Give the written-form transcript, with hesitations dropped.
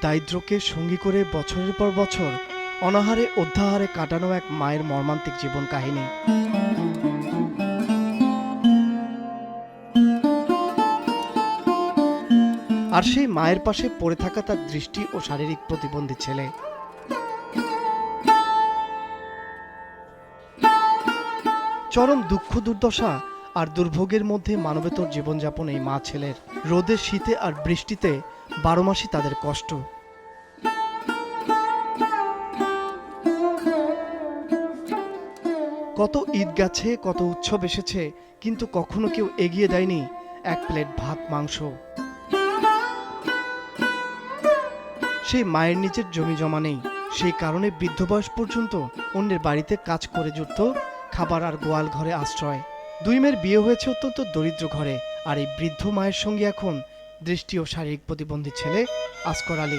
দারিদ্র্যকে সঙ্গী করে বছরের পর বছর অনাহারে অধ্যাহারে কাটানো এক মায়ের মর্মান্তিক জীবন কাহিনী। আর সেই মায়ের পাশে পড়ে থাকা তার দৃষ্টি ও শারীরিক প্রতিবন্ধী ছেলে। চরম দুঃখ দুর্দশা আর দুর্ভোগের মধ্যে মানবেতর জীবনযাপন এই মা ছেলের। রোদে শীতে আর বৃষ্টিতে 12 মাসই তাদের কষ্ট। কত ঈদ গেছে, কত উৎসব এসেছে, কিন্তু কখনো কেউ এগিয়ে দেয়নি এক প্লেট ভাত মাংস। সেই মায়ের নিজের জমি জমা নেই, সেই কারণে বৃদ্ধ বয়স পর্যন্ত অন্যের বাড়িতে কাজ করে জুটত খাবার আর গোয়াল ঘরে আশ্রয়। 2 মেয়ের বিয়ে হয়েছে অত্যন্ত দরিদ্র ঘরে, আর এই বৃদ্ধ মায়ের সঙ্গে এখন দৃষ্টি ও শারীরিক প্রতিবন্ধী ছেলে আসগর আলী।